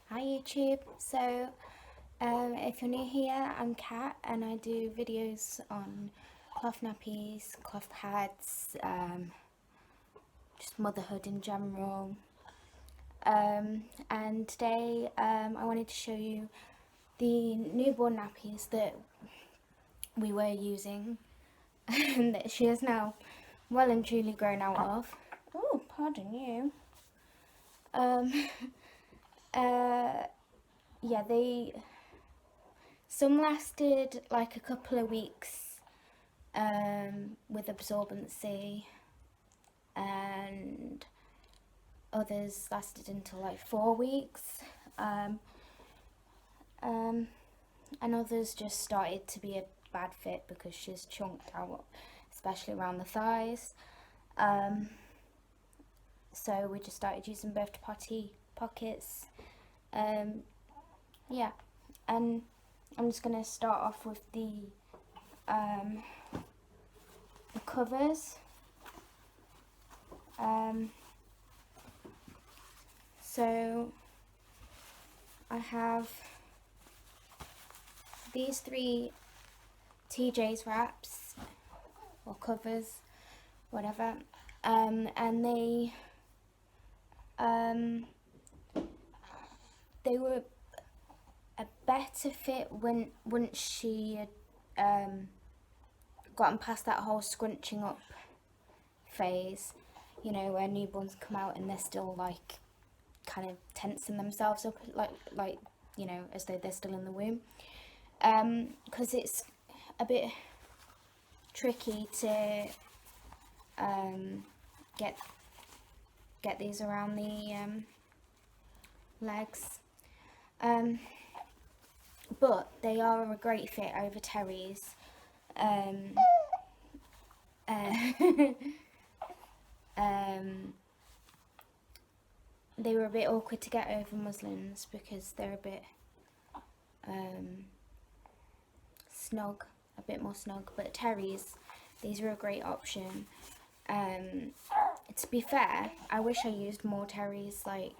Hi YouTube. If you're new here, I'm Kat and I do videos on cloth nappies, cloth pads, just motherhood in general. And today I wanted to show you the newborn nappies that we were using and that she is now well and truly grown out of. Oh, pardon you. Um, yeah, some lasted like a couple of weeks with absorbency, and others lasted until like 4 weeks, um, um, and others just started to be a bad fit because she's chunked out, especially around the thighs. Um, so we just started using birth potty pockets. Um, yeah, and I'm just gonna start off with um, the covers. Um, so I have these three TJ's wraps or covers, whatever, and um, they were a better fit when once she had gotten past that whole scrunching up phase, you know, where newborns come out and they're still like kind of tensing themselves up, like you know, as though they're still in the womb, because it's a bit tricky to get these around the legs, but they are a great fit over Terry's. Uh, they were a bit awkward to get over muslins because they're a bit snug, a bit more snug, but Terry's, these are a great option. To be fair, I wish I used more Terry's, like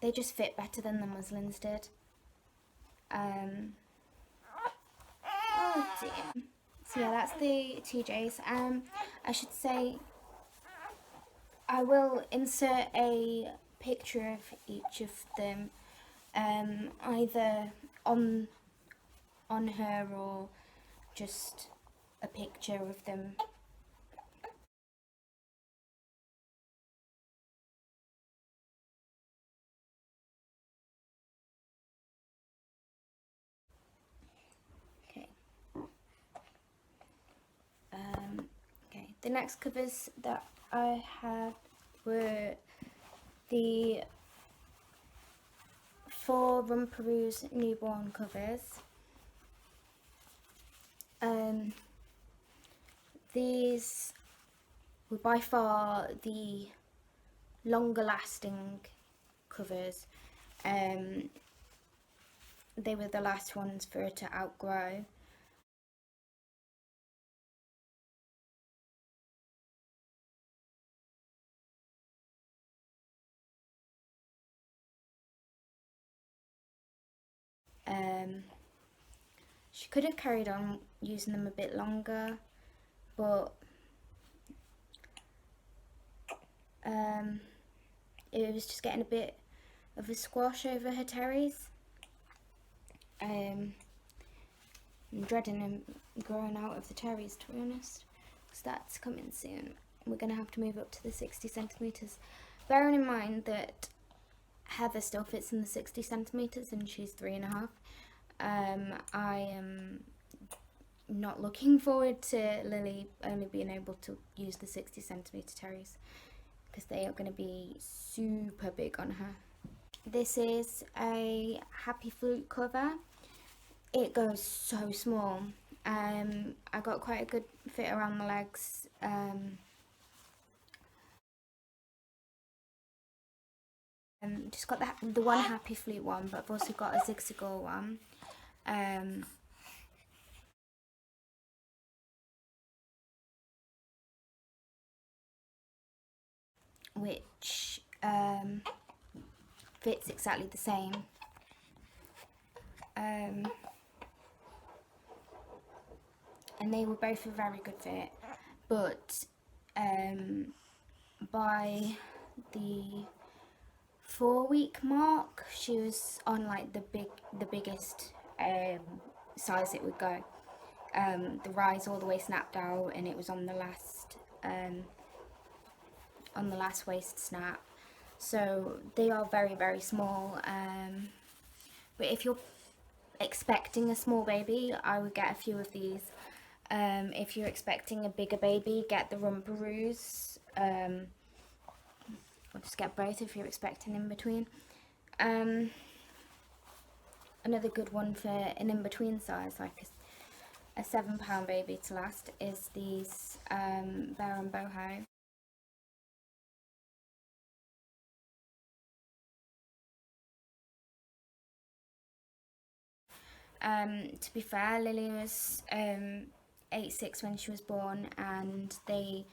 they just fit better than the muslins did. Oh dear. So yeah, that's the TJs. I should say I will insert a picture of each of them, either on her or just a picture of them. Okay. Okay. The next covers that I had were the 4 Rumperoos newborn covers. These were by far the longer lasting covers. They were the last ones for her to outgrow. She could have carried on using them a bit longer, but it was just getting a bit of a squash over her terries. I'm dreading them growing out of the terries, to be honest, because that's coming soon. We're going to have to move up to the 60 centimetres. Bearing in mind that Heather still fits in the 60 centimetres and she's 3.5. I am not looking forward to Lily only being able to use the 60 centimetre terries because they are going to be super big on her. This is a Happy Flute cover. It goes so small. I got quite a good fit around the legs. Just got the one Happy Flute one, but I've also got a zigzagore one. Which fits exactly the same. And they were both a very good fit, but by the 4-week mark she was on like the biggest size it would go. The rise all the way snapped out, and it was on the last waist snap, so they are very, very small. But if you're expecting a small baby, I would get a few of these. If you're expecting a bigger baby, get the rumperoos, or just get both if you're expecting in between. Another good one for an in-between size, like a 7-pound baby to last, is these Bear and Boho. To be fair, Lily was 8'6" when she was born, and they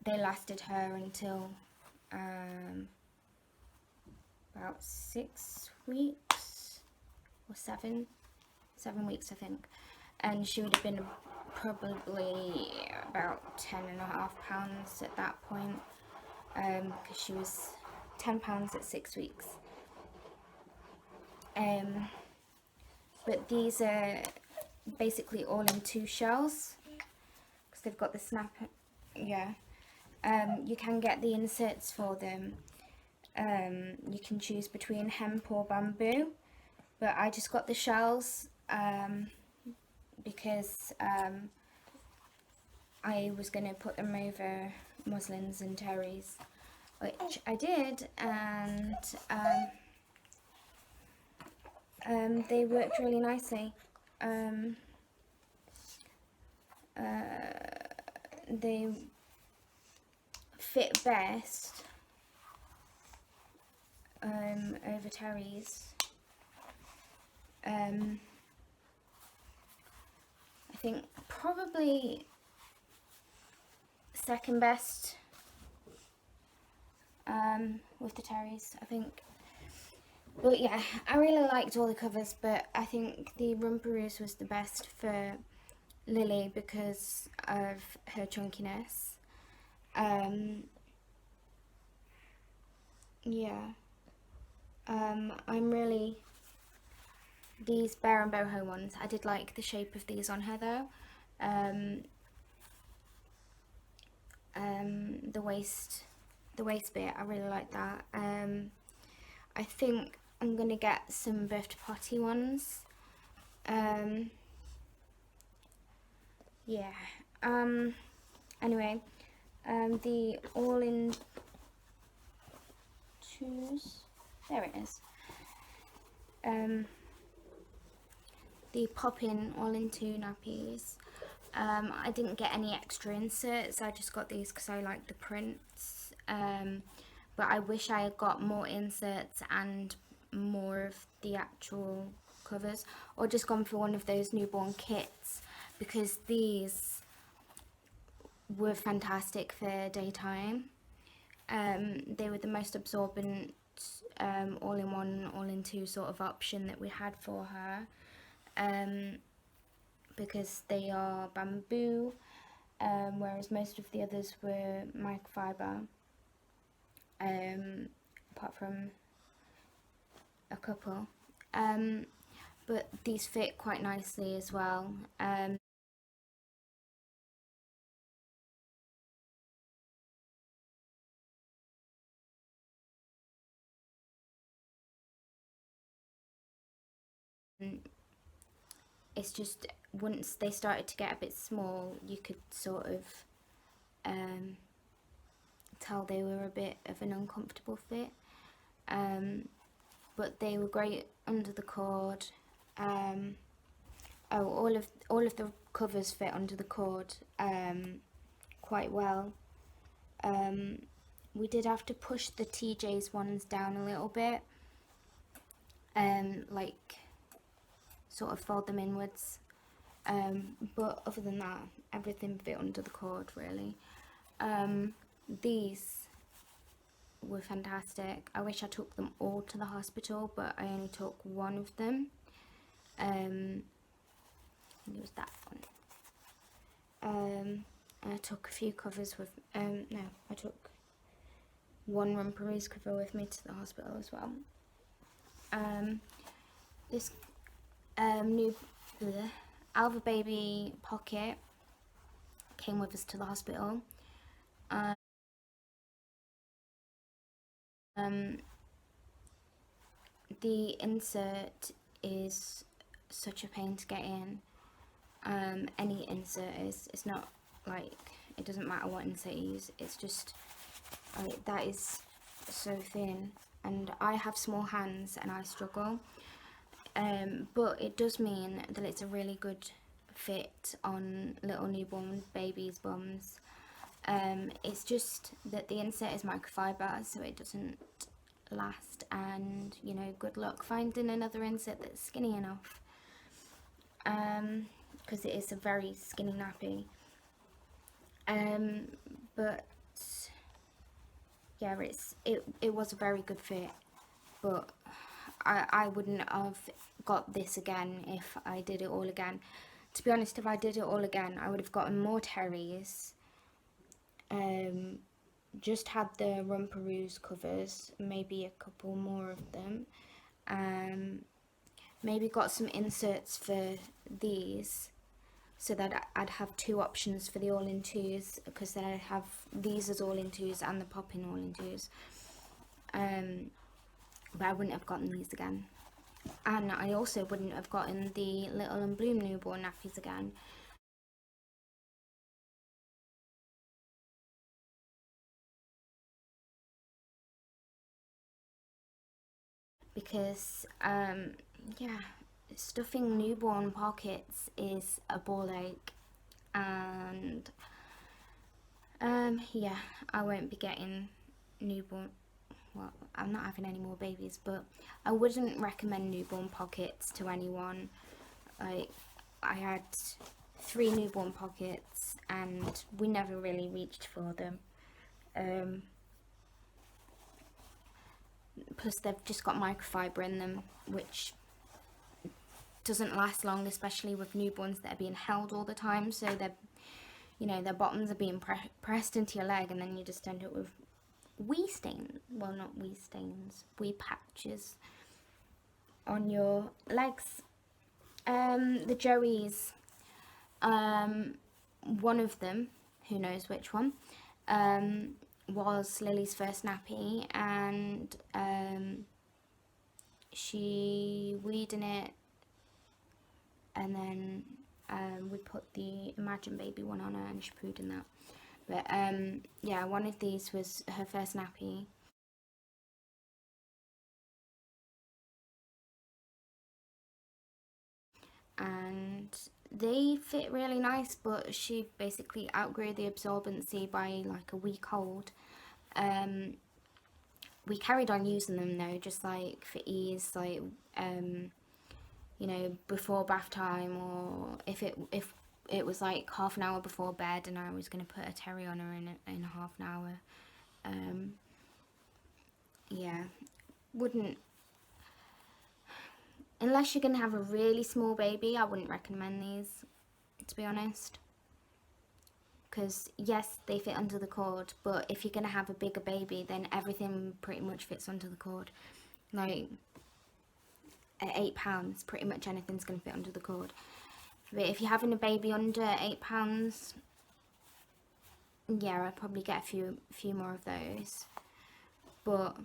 lasted her until about 6 weeks or 7 weeks, I think, and she would have been probably about 10.5 pounds at that point, because she was 10 pounds at 6 weeks. But these are basically all in 2 shells because they've got the snap. Yeah. You can get the inserts for them. You can choose between hemp or bamboo, but I just got the shells because I was going to put them over muslins and terries, which I did, and they worked really nicely. They fit best over terries. I think probably second best with the terries, I think. But yeah, I really liked all the covers, but I think the Rumperoos was the best for Lily because of her chunkiness. Yeah. I'm really... These Bear and Boho ones, I did like the shape of these on her though. The waist bit, I really like that. I think I'm gonna get some Birth to Potty ones. Yeah. Anyway, the all-in twos. There it is. The pop-in all-in-two nappies. I didn't get any extra inserts. I just got these because I like the prints. But I wish I had got more inserts and more of the actual covers, or just gone for one of those newborn kits, because these were fantastic for daytime. They were the most absorbent all-in-one, all-in-two sort of option that we had for her, because they are bamboo, whereas most of the others were microfiber, apart from a couple. But these fit quite nicely as well. It's just once they started to get a bit small, you could sort of tell they were a bit of an uncomfortable fit. But they were great under the cord. All of the covers fit under the cord quite well. We did have to push the TJ's ones down a little bit, like sort of fold them inwards. But other than that, everything fit under the cord really. These were fantastic. I wish I took them all to the hospital, but I only took one of them. I think it was that one. I took a few covers with, no, I took one Rumperoos cover with me to the hospital as well. This new Alva Baby pocket came with us to the hospital. The insert is such a pain to get in. Any insert is, it's not like, it doesn't matter what insert you use, it's just, that is so thin, and I have small hands and I struggle. But it does mean that it's a really good fit on little newborn babies' bums. It's just that the insert is microfiber, so it doesn't last, and you know, good luck finding another insert that's skinny enough, because it is a very skinny nappy. But yeah, it was a very good fit, but I wouldn't have got this again if I did it all again. To be honest, if I did it all again, I would have gotten more terries, just had the Rumperoos covers, maybe a couple more of them, maybe got some inserts for these, so that I'd have two options for the all-in-twos, because then I'd have these as all-in-twos and the pop-in all-in-twos. But I wouldn't have gotten these again. And I also wouldn't have gotten the Little and Bloom newborn nappies again. Because, yeah, stuffing newborn pockets is a ball ache. And, yeah, I won't be getting newborn, well, I'm not having any more babies, but I wouldn't recommend newborn pockets to anyone. Like, I had 3 newborn pockets and we never really reached for them. Plus they've just got microfiber in them, which doesn't last long, especially with newborns that are being held all the time, so they're, you know, their bottoms are being pressed into your leg, and then you just end up with wee stains, well, not wee stains, wee patches on your legs. The Joeys, one of them, who knows which one, was Lily's first nappy, and she weed in it, and then we put the Imagine Baby one on her and she pooed in that. But yeah, one of these was her first nappy. And they fit really nice, but she basically outgrew the absorbency by like a week old. We carried on using them though, just like for ease, like you know, before bath time, or if it was like half an hour before bed and I was going to put a terry on her in half an hour. Yeah, wouldn't, unless you're going to have a really small baby, I wouldn't recommend these, to be honest. Because yes, they fit under the cord, but if you're going to have a bigger baby, then everything pretty much fits under the cord. Like, at £8, pretty much anything's going to fit under the cord. But if you're having a baby under £8, yeah, I'd probably get a few more of those. But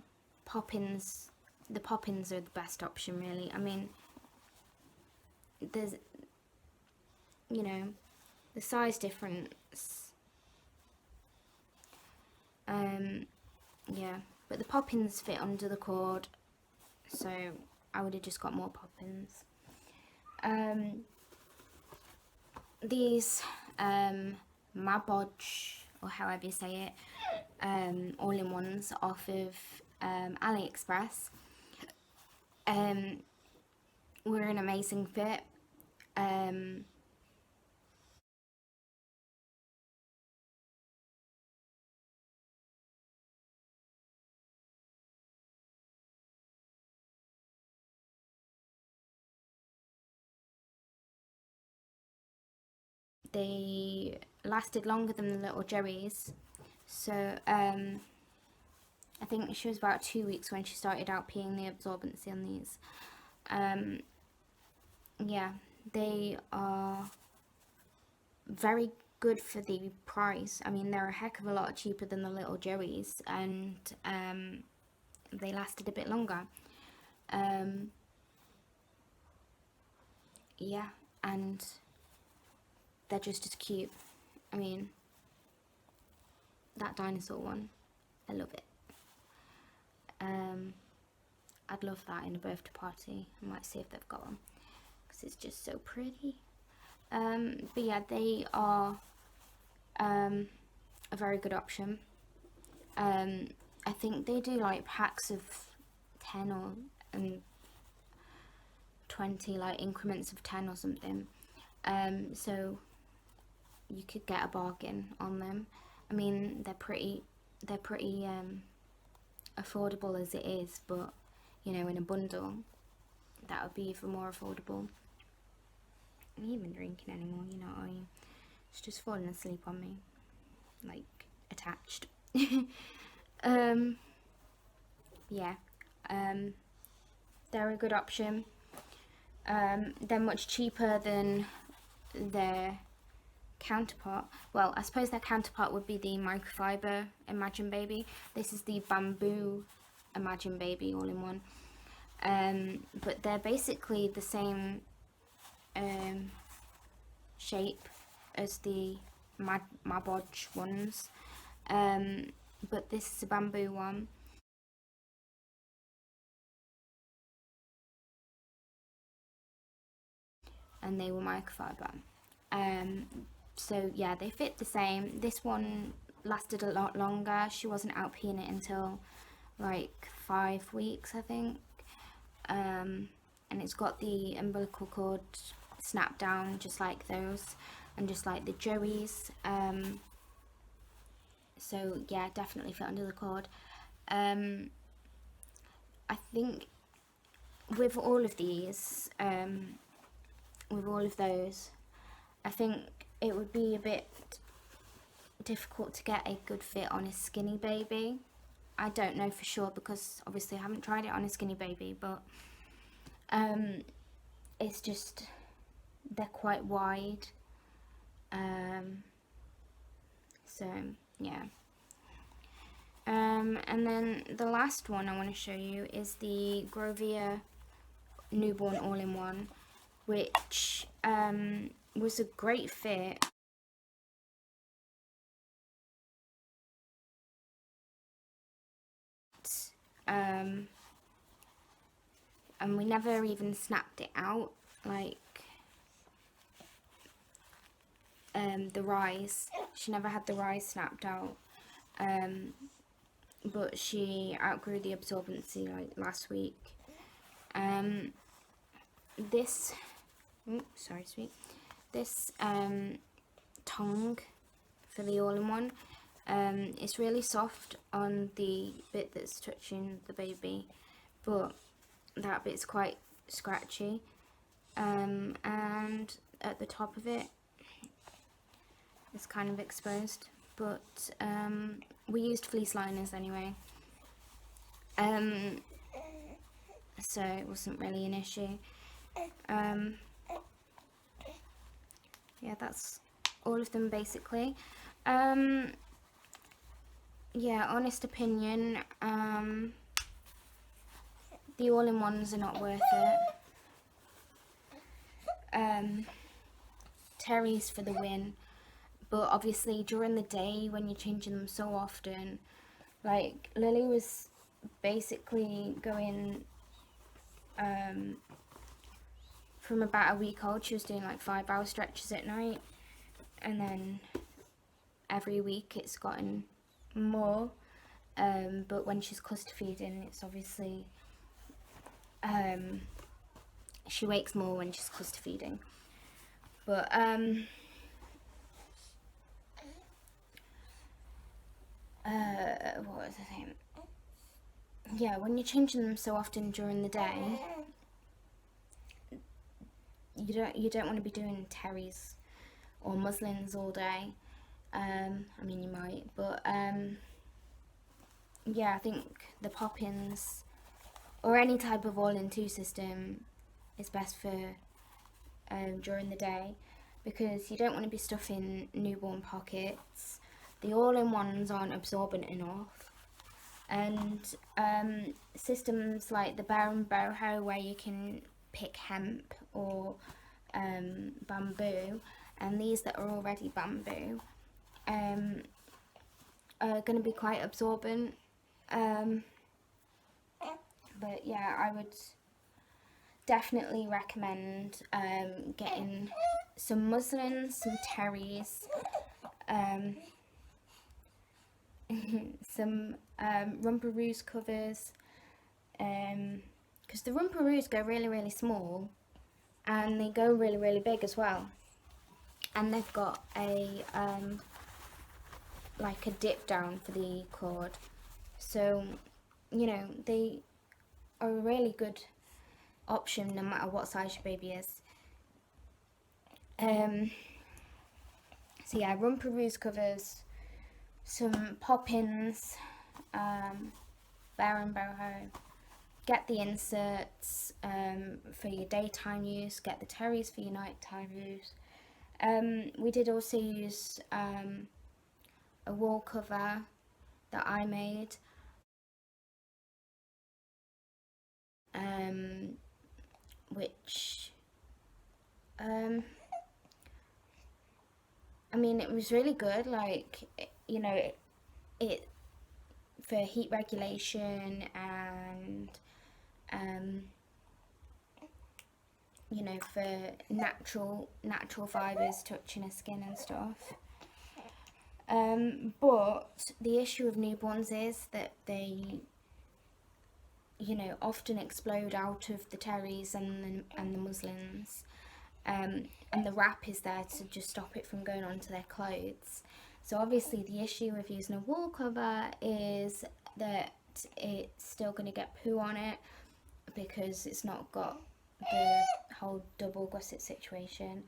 pop-ins, the pop-ins are the best option, really. I mean, there's, you know, the size difference. Yeah, but the pop-ins fit under the cord, so I would have just got more pop-ins. These Mabodge, or however you say it, all-in-ones off of AliExpress, were an amazing fit. they lasted longer than the little Jerry's. So I think she was about 2 weeks when she started out peeing the absorbency on these. Yeah, they are very good for the price. I mean, they're a heck of a lot cheaper than the little Jerry's, and they lasted a bit longer. Yeah, and they're just as cute. I mean, that dinosaur one, I love it. I'd love that in a birthday party. I might see if they've got one, because it's just so pretty. But yeah, they are a very good option. I think they do like packs of 10 or 20, like increments of 10 or something. So you could get a bargain on them. I mean, they're pretty affordable as it is, but you know, in a bundle, that would be even more affordable. I'm not even drinking anymore, you know what I mean? It's just falling asleep on me, like attached. Yeah, they're a good option. They're much cheaper than their counterpart. Well, I suppose their counterpart would be the microfiber Imagine Baby. This is the bamboo Imagine Baby all in one. But they're basically the same shape as the Mabodge ones, but this is a bamboo one. And they were microfiber. So yeah, they fit the same. This one lasted a lot longer. She wasn't out peeing it until like 5 weeks, I think. And it's got the umbilical cord snapped down just like those, and just like the Joey's. So yeah, definitely fit under the cord. I think with all of these, with all of those, I think it would be a bit difficult to get a good fit on a skinny baby. I don't know for sure, because obviously I haven't tried it on a skinny baby, but it's just, they're quite wide. So yeah. And then the last one I want to show you is the Grovia Newborn All-in-One, which was a great fit. And we never even snapped it out, like the rise. She never had the rise snapped out, but she outgrew the absorbency like last week. This, sorry, sweet. This tongue for the all-in-one, it's really soft on the bit that's touching the baby, but that bit's quite scratchy, and at the top of it it's kind of exposed, but we used fleece liners anyway, so it wasn't really an issue. Yeah, that's all of them basically. Yeah, honest opinion, the all-in-ones are not worth it. Terry's for the win, but obviously during the day when you're changing them so often, like Lily was basically going from about a week old, she was doing like 5-hour stretches at night, and then every week it's gotten more, but when she's cluster feeding, it's obviously she wakes more when she's cluster feeding. But what was I saying? Yeah, when you're changing them so often during the day, you don't want to be doing Terry's or muslins all day. I mean, you might, but yeah, I think the pop-ins or any type of all-in-two system is best for during the day, because you don't want to be stuffing newborn pockets. The all-in-ones aren't absorbent enough, and systems like the bow and boho, where you can pick hemp or bamboo, and these that are already bamboo are going to be quite absorbent. But yeah, I would definitely recommend getting some muslins, some terries, some rumperoos covers, because the rumperoos go really, really small, and they go really, really big as well. And they've got a like a dip down for the cord, so you know they are a really good option no matter what size your baby is. So yeah, rumperoos covers, some pop-ins, bow and boho. Get the inserts for your daytime use. Get the terries for your nighttime use. We did also use a wall cover that I made, which I mean, it was really good. Like, you know, it for heat regulation and you know, for natural fibers touching her skin and stuff. But the issue of newborns is that they, you know, often explode out of the terries and the muslins, and the wrap is there to just stop it from going onto their clothes. So obviously the issue with using a wall cover is that it's still going to get poo on it, because it's not got the whole double gusset situation,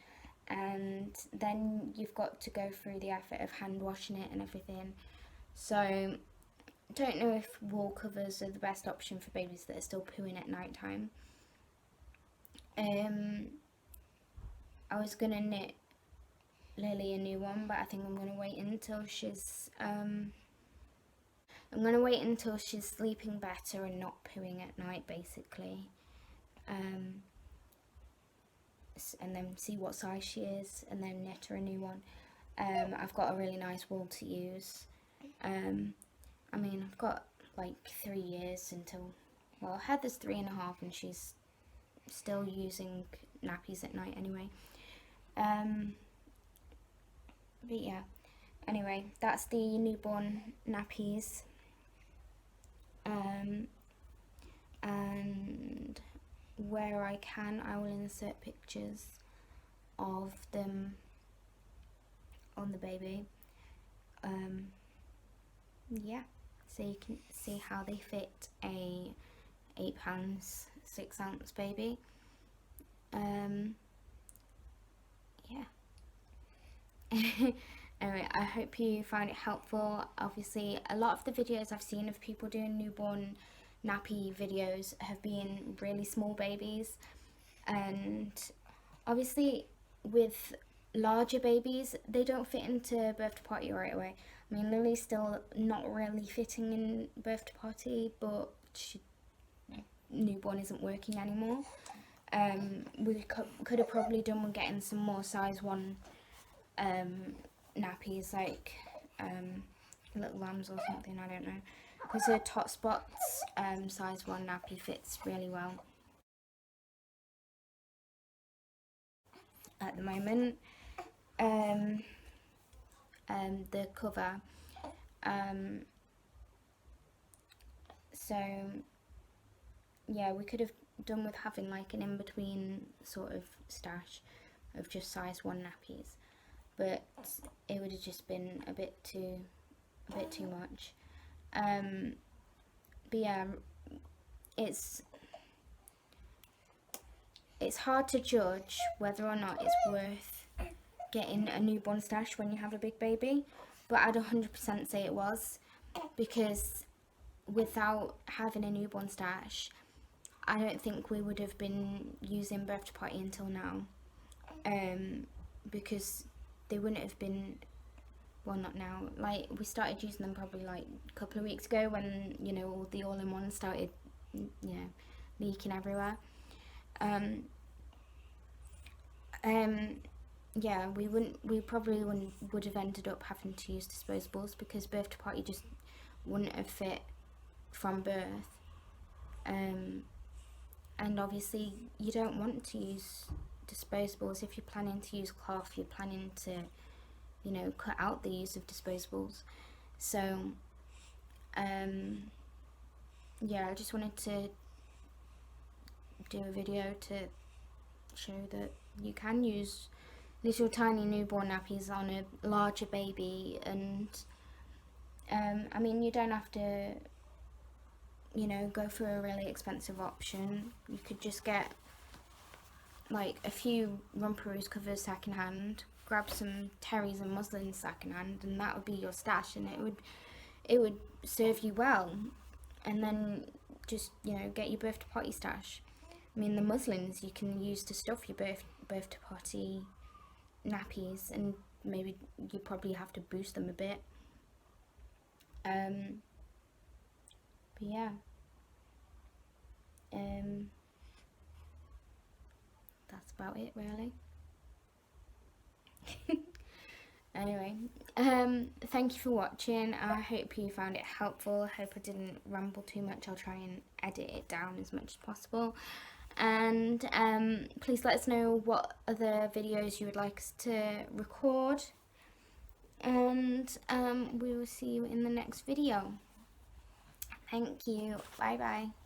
and then you've got to go through the effort of hand washing it and everything. So don't know if wall covers are the best option for babies that are still pooing at night time. I was gonna knit Lily a new one, but I think I'm gonna wait until she's sleeping better and not pooing at night, basically, and then see what size she is, and then knit her a new one. I've got a really nice wool to use. I mean, I've got like 3 years until, well, Heather's 3.5 and she's still using nappies at night anyway. But yeah, anyway, that's the newborn nappies. And where I can, I will insert pictures of them on the baby. Yeah, so you can see how they fit a 8 pounds 6 ounce baby. Yeah. Anyway, I hope you found it helpful. Obviously, a lot of the videos I've seen of people doing newborn nappy videos have been really small babies, and obviously with larger babies, they don't fit into birth to potty right away. I mean, Lily's still not really fitting in birth to potty, but newborn isn't working anymore. We could have probably done with getting some more size 1 nappies, like little lambs or something, I don't know, because her Tot Spots size 1 nappy fits really well at the moment. The cover, so yeah, we could have done with having like an in-between sort of stash of just size 1 nappies, but it would have just been a bit too much. But yeah, it's hard to judge whether or not it's worth getting a newborn stash when you have a big baby, but I'd 100% say it was, because without having a newborn stash, I don't think we would have been using birth to party until now, because they wouldn't have been, well, not now, like we started using them probably like a couple of weeks ago when, you know, all the all-in-ones started, you know, leaking everywhere. Yeah, we probably would have ended up having to use disposables, because birth to party just wouldn't have fit from birth. And obviously you don't want to use disposables. If you're planning to use cloth, you're planning to, you know, cut out the use of disposables. So yeah, I just wanted to do a video to show that you can use little tiny newborn nappies on a larger baby. And I mean, you don't have to, you know, go for a really expensive option. You could just get like a few rumperoos covers secondhand, grab some terries and muslins secondhand, and that would be your stash, and it would serve you well. And then just, you know, get your birth to party stash. I mean, the muslins you can use to stuff your birth to party nappies, and maybe you probably have to boost them a bit. But yeah, that's about it really. Anyway, thank you for watching. I hope you found it helpful. I hope I didn't ramble too much. I'll try and edit it down as much as possible. And please let us know what other videos you would like us to record. And we will see you in the next video. Thank you. Bye bye.